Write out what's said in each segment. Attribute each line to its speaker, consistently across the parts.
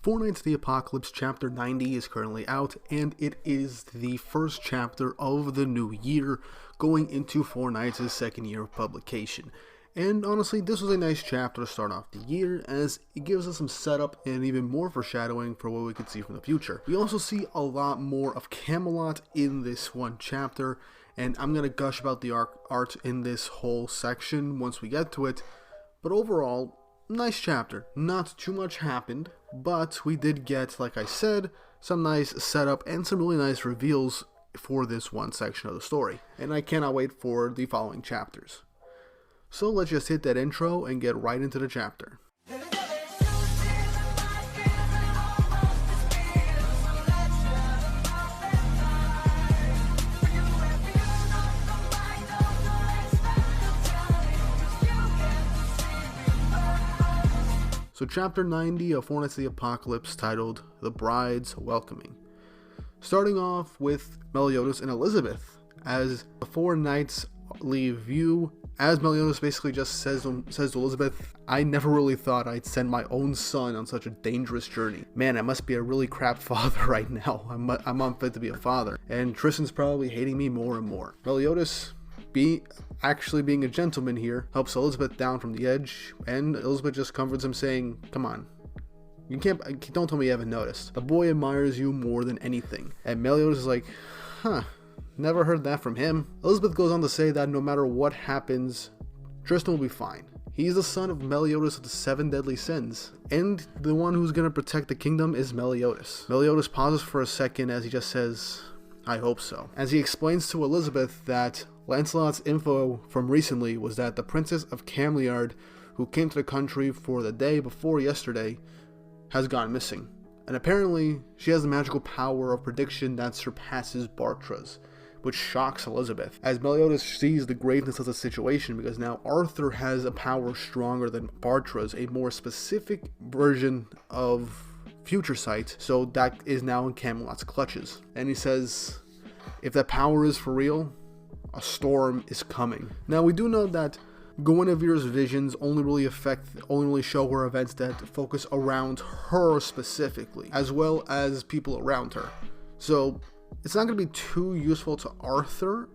Speaker 1: Four Knights of the Apocalypse Chapter 90 is currently out, and it is the first chapter of the new year, going into Four Knights' second year of publication. And honestly, this was a nice chapter to start off the year, as it gives us some setup and even more foreshadowing for what we could see from the future. We also see a lot more of Camelot in this one chapter, and I'm going to gush about the art in this whole section once we get to it, but overall, nice chapter. Not too much happened, but we did get, like I said, some nice setup and some really nice reveals for this one section of the story. And I cannot wait for the following chapters. So let's just hit that intro and get right into the chapter. So chapter 90 of Four Knights of the Apocalypse, titled The Bride's Welcoming. Starting off with Meliodas and Elizabeth, as the four knights leave view, as Meliodas basically just says to Elizabeth, "I never really thought I'd send my own son on such a dangerous journey. Man, I must be a really crap father right now. I'm unfit to be a father. And Tristan's probably hating me more and more." Meliodas, actually being a gentleman here, helps Elizabeth down from the edge, and Elizabeth just comforts him, saying, "Come on. Don't tell me you haven't noticed. The boy admires you more than anything." And Meliodas is like, never heard that from him. Elizabeth goes on to say that no matter what happens, Tristan will be fine. He's the son of Meliodas of the 7 deadly sins, and the one who's going to protect the kingdom is Meliodas. Meliodas pauses for a second as he just says, "I hope so," as he explains to Elizabeth that Lancelot's info from recently was that the Princess of Camelot, who came to the country for the day before yesterday, has gone missing. And apparently, she has the magical power of prediction that surpasses Bartra's, which shocks Elizabeth, as Meliodas sees the graveness of the situation, because now Arthur has a power stronger than Bartra's, a more specific version of future sight, so that is now in Camelot's clutches. And he says, if that power is for real, a storm is coming. Now we do know that Guinevere's visions only really show her events that focus around her specifically, as well as people around her. So it's not going to be too useful to Arthur,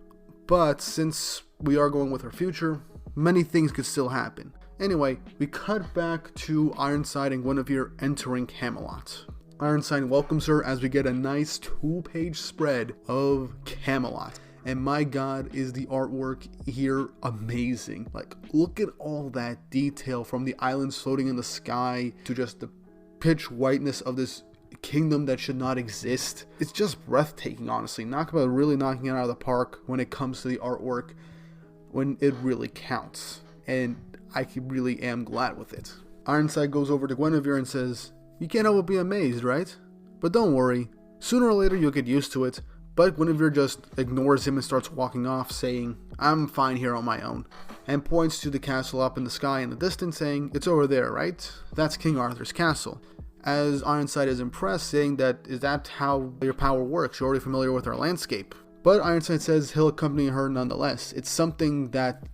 Speaker 1: but since we are going with her future, many things could still happen. Anyway, we cut back to Ironside and Guinevere entering Camelot. Ironside welcomes her as we get a nice 2-page spread of Camelot. And my god, is the artwork here amazing. Like, look at all that detail, from the islands floating in the sky to just the pitch whiteness of this kingdom that should not exist. It's just breathtaking, honestly. Talk about really knocking it out of the park when it comes to the artwork, when it really counts. And I really am glad with it. Ironside goes over to Guinevere and says, "You can't help but be amazed, right? But don't worry, sooner or later you'll get used to it." But Guinevere just ignores him and starts walking off, saying, "I'm fine here on my own," and points to the castle up in the sky in the distance, saying, "It's over there, right? That's King Arthur's castle." As Ironside is impressed, saying that, "Is that how your power works? You're already familiar with our landscape." But Ironside says he'll accompany her nonetheless. It's something that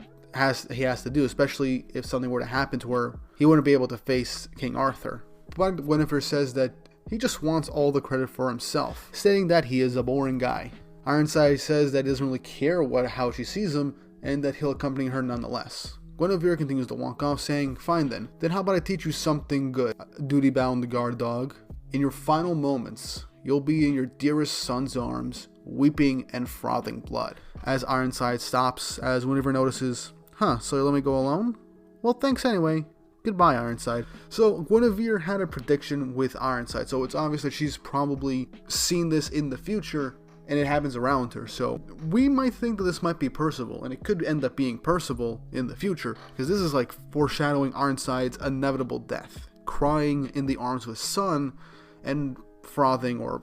Speaker 1: he has to do, especially if something were to happen to her. He wouldn't be able to face King Arthur. But Guinevere says that he just wants all the credit for himself, stating that he is a boring guy. Ironside says that he doesn't really care how she sees him, and that he'll accompany her nonetheless. Guinevere continues to walk off, saying, "Fine then how about I teach you something good, duty-bound guard dog? In your final moments, you'll be in your dearest son's arms, weeping and frothing blood." As Ironside stops, as Guinevere notices, "So you let me go alone? Well, thanks anyway. Goodbye, Ironside." So Guinevere had a prediction with Ironside, so it's obvious that she's probably seen this in the future, and it happens around her. So we might think that this might be Percival, and it could end up being Percival in the future, because this is like foreshadowing Ironside's inevitable death, crying in the arms of his son, and frothing or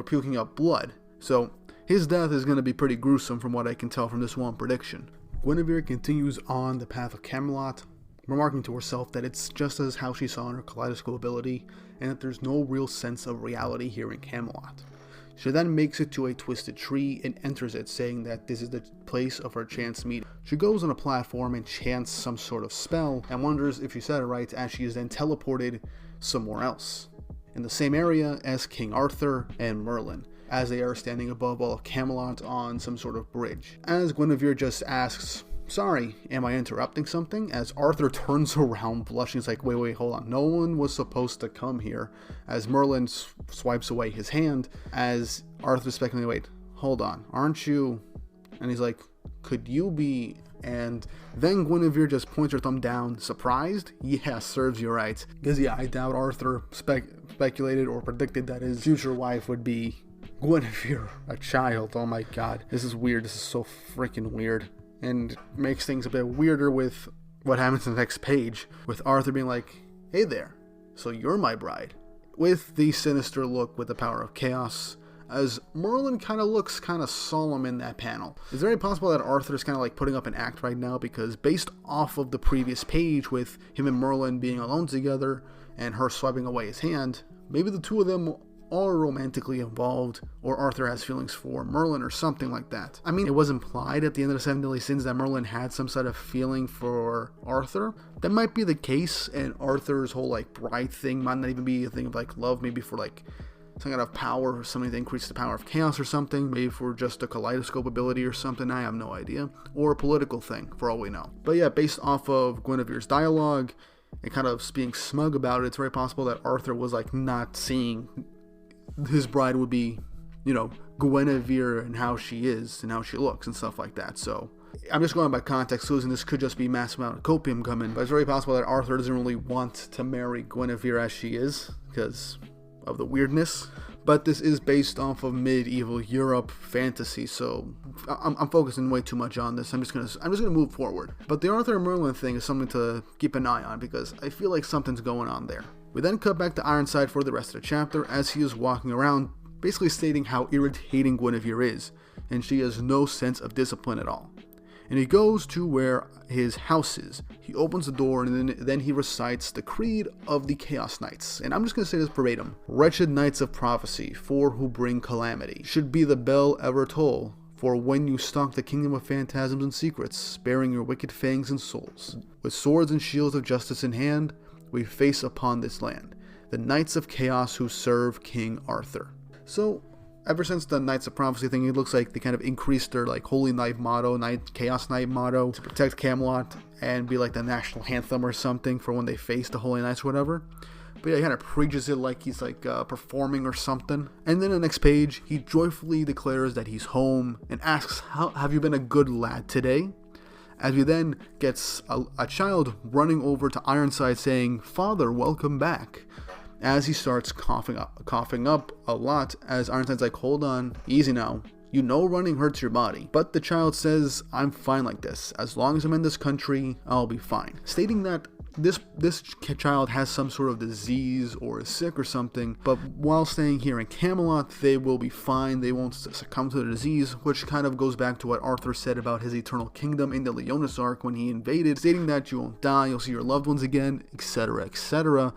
Speaker 1: puking up blood. So his death is going to be pretty gruesome from what I can tell from this one prediction. Guinevere continues on the path of Camelot, remarking to herself that it's just as how she saw in her kaleidoscope ability, and that there's no real sense of reality here in Camelot. She then makes it to a twisted tree and enters it, saying that this is the place of her chance meeting. She goes on a platform and chants some sort of spell, and wonders if she said it right, as she is then teleported somewhere else. in the same area as King Arthur and Merlin, as they are standing above all of Camelot on some sort of bridge. As Guinevere just asks, "Sorry, am I interrupting something?" As Arthur turns around blushing, he's like, wait, hold on. No one was supposed to come here. As Merlin swipes away his hand, as Arthur's speculating, wait, hold on, aren't you? And he's like, could you be? And then Guinevere just points her thumb down, surprised? Yeah, serves you right. Because yeah, I doubt Arthur speculated or predicted that his future wife would be Guinevere, a child. Oh my god, this is weird. This is so freaking weird. And makes things a bit weirder with what happens in the next page, with Arthur being like, hey there, so you're my bride. With the sinister look with the power of chaos, as Merlin kind of looks kind of solemn in that panel. It's very possible that Arthur is kind of like putting up an act right now, because based off of the previous page with him and Merlin being alone together and her swiping away his hand, maybe the two of them are romantically involved, or Arthur has feelings for Merlin or something like that. I mean, it was implied at the end of the Seven Deadly Sins that Merlin had some sort of feeling for Arthur. That might be the case, and Arthur's whole like bride thing might not even be a thing of like love, maybe for like some kind of power or something to increase the power of chaos or something, maybe for just a kaleidoscope ability or something, I have no idea, or a political thing for all we know. But yeah, based off of Guinevere's dialogue and kind of being smug about it, it's very possible that Arthur was like not seeing his bride would be, you know, Guinevere and how she is and how she looks and stuff like that. So I'm just going by context clues, and this could just be massive amount of copium coming, but it's very possible that Arthur doesn't really want to marry Guinevere as she is because of the weirdness. But this is based off of medieval Europe fantasy, so I'm focusing way too much on this. I'm just gonna move forward. But the Arthur and Merlin thing is something to keep an eye on, because I feel like something's going on there. We then cut back to Ironside for the rest of the chapter, as he is walking around, basically stating how irritating Guinevere is, and she has no sense of discipline at all. And he goes to where his house is. He opens the door, and then he recites the creed of the Chaos Knights. And I'm just going to say this verbatim. Wretched knights of prophecy, for who bring calamity, should be the bell ever toll, for when you stalk the kingdom of phantasms and secrets, sparing your wicked fangs and souls, with swords and shields of justice in hand, we face upon this land the knights of chaos who serve King Arthur. So ever since the Knights of Prophecy thing, it looks like they kind of increased their like Holy Knight motto, Chaos Knight motto, to protect Camelot and be like the national anthem or something for when they face the Holy Knights or whatever. But yeah, he kind of preaches it like he's like performing or something. And then the next page, he joyfully declares that he's home and asks, "How have you been a good lad today?" As we then gets a child running over to Ironside saying, "Father, welcome back," as he starts coughing up a lot, as Ironside's like, "Hold on, easy now. You know running hurts your body." But the child says, "I'm fine like this. As long as I'm in this country, I'll be fine." Stating that this child has some sort of disease or is sick or something, but while staying here in Camelot, they will be fine. They won't succumb to the disease, which kind of goes back to what Arthur said about his eternal kingdom in the Leonis arc when he invaded, stating that you won't die, you'll see your loved ones again, etc., etc.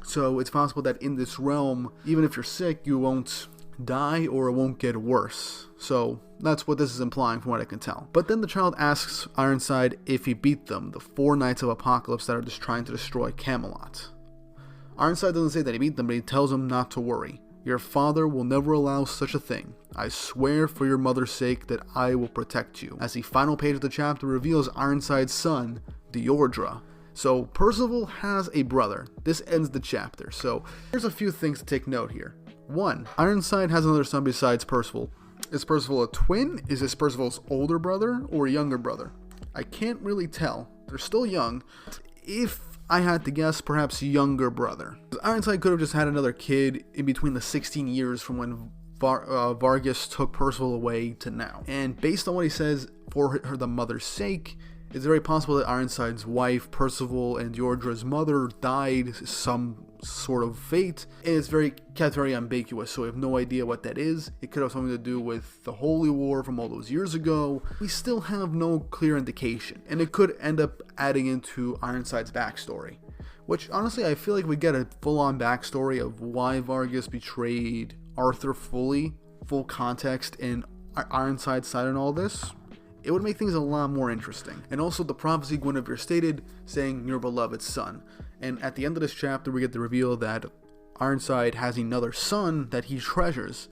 Speaker 1: So it's possible that in this realm, even if you're sick, you won't die or it won't get worse. So that's what this is implying from what I can tell. But then the child asks Ironside if he beat them, the 4 Knights of Apocalypse that are just trying to destroy Camelot. Ironside doesn't say that he beat them, but he tells him not to worry. Your father will never allow such a thing. I swear for your mother's sake that I will protect you. As the final page of the chapter reveals Ironside's son, Diordra. So Percival has a brother. This ends the chapter. So there's a few things to take note here. 1. Ironside has another son besides Percival. Is Percival a twin? Is this Percival's older brother or younger brother? I can't really tell. They're still young. If I had to guess, perhaps younger brother. Ironside could have just had another kid in between the 16 years from when Vargas took Percival away to now. And based on what he says, for the mother's sake, it's very possible that Ironside's wife, Percival, and Diordra's mother died some sort of fate, and it's kept very ambiguous, so we have no idea what that is. It could have something to do with the Holy War from all those years ago. We still have no clear indication, and it could end up adding into Ironside's backstory, which honestly I feel like we get a full-on backstory of why Vargas betrayed Arthur full context in Ironside's side and all this. It would make things a lot more interesting. And also the prophecy Guinevere stated, saying your beloved son. And at the end of this chapter, we get the reveal that Ironside has another son that he treasures,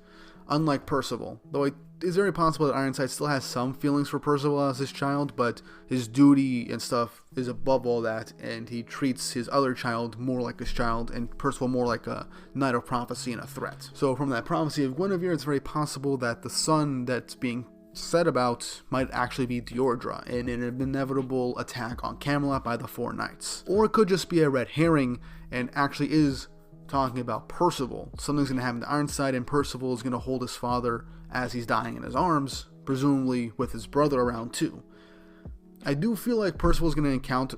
Speaker 1: unlike Percival. Though it is very possible that Ironside still has some feelings for Percival as his child, but his duty and stuff is above all that, and he treats his other child more like his child, and Percival more like a knight of prophecy and a threat. So from that prophecy of Guinevere, it's very possible that the son that's being said about might actually be Deirdre in an inevitable attack on Camelot by the Four Knights. Or it could just be a red herring and actually is talking about Percival. Something's going to happen to Ironside, and Percival is going to hold his father as he's dying in his arms, presumably with his brother around too. I do feel like Percival's going to encounter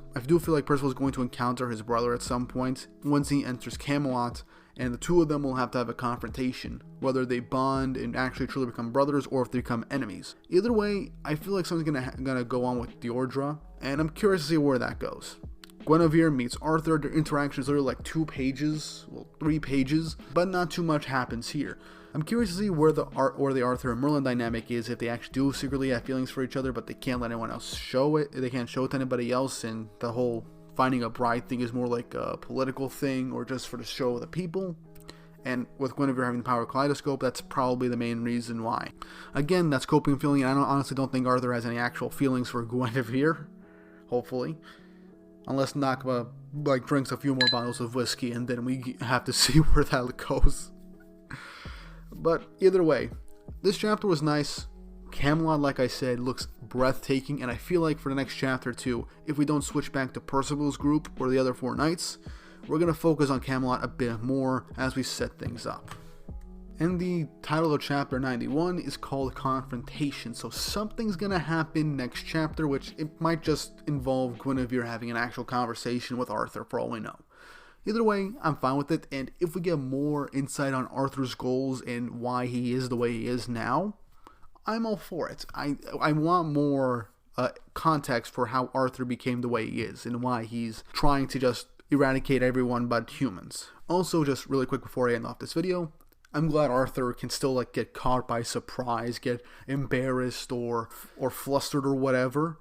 Speaker 1: his brother at some point once he enters Camelot, and the two of them will have to have a confrontation, whether they bond and actually truly become brothers or if they become enemies. Either way, I feel like something's gonna go on with Deirdre, and I'm curious to see where that goes. Guinevere meets Arthur. Their interactions are like 2 pages, well, 3 pages, but not too much happens here. I'm curious to see where the Arthur and Merlin dynamic is, if they actually do secretly have feelings for each other, but they can't let anyone else show it. They can't show it to anybody else, and the whole finding a bride thing is more like a political thing or just for the show of the people. And with Guinevere having the power of Kaleidoscope, that's probably the main reason why. Again, that's coping and feeling, and I honestly don't think Arthur has any actual feelings for Guinevere, hopefully. Unless Nakba drinks a few more bottles of whiskey, and then we have to see where that goes. But either way, this chapter was nice. Camelot, like I said, looks breathtaking, and I feel like for the next chapter too, if we don't switch back to Percival's group or the other 4 knights, we're going to focus on Camelot a bit more as we set things up. And the title of chapter 91 is called Confrontation, so something's going to happen next chapter, which it might just involve Guinevere having an actual conversation with Arthur for all we know. Either way, I'm fine with it, and if we get more insight on Arthur's goals and why he is the way he is now, I'm all for it. I want more context for how Arthur became the way he is and why he's trying to just eradicate everyone but humans. Also, just really quick before I end off this video, I'm glad Arthur can still get caught by surprise, get embarrassed or flustered or whatever,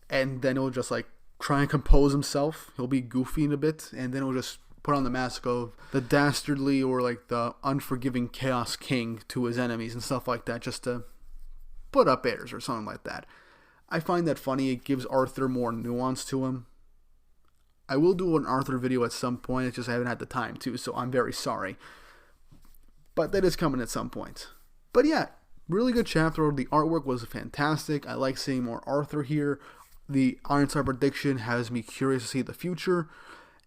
Speaker 1: and then he'll just try and compose himself. He'll be goofy in a bit, and then he'll just put on the mask of the dastardly or the unforgiving Chaos King to his enemies and stuff like that, just to put up airs or something like that. I find that funny. It gives Arthur more nuance to him. I will do an Arthur video at some point, it's just I haven't had the time to, so I'm very sorry. But that is coming at some point. But yeah, really good chapter. The artwork was fantastic. I like seeing more Arthur here. The Ironside prediction has me curious to see the future.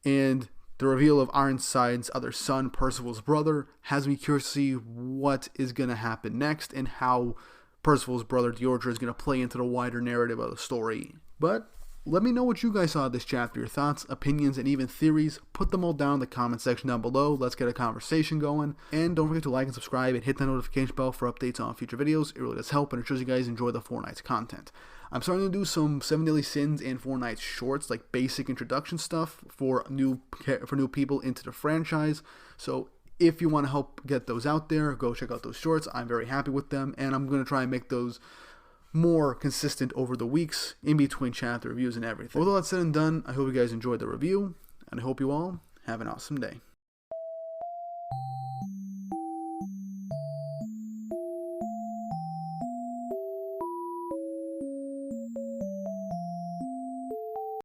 Speaker 1: And the reveal of Ironside's other son, Percival's brother, has me curious to see what is going to happen next and how Percival's brother Deirdre is going to play into the wider narrative of the story. But let me know what you guys saw of this chapter, your thoughts, opinions, and even theories. Put them all down in the comment section down below. Let's get a conversation going. And don't forget to like and subscribe and hit the notification bell for updates on future videos. It really does help, and it shows you guys enjoy the Four Knights content. I'm starting to do some 7 Deadly Sins and Four Knights shorts, like basic introduction stuff for new people into the franchise. So if you want to help get those out there, go check out those shorts. I'm very happy with them, and I'm going to try and make those more consistent over the weeks in between chapter reviews and everything. With all that said and done, I hope you guys enjoyed the review, and I hope you all have an awesome day.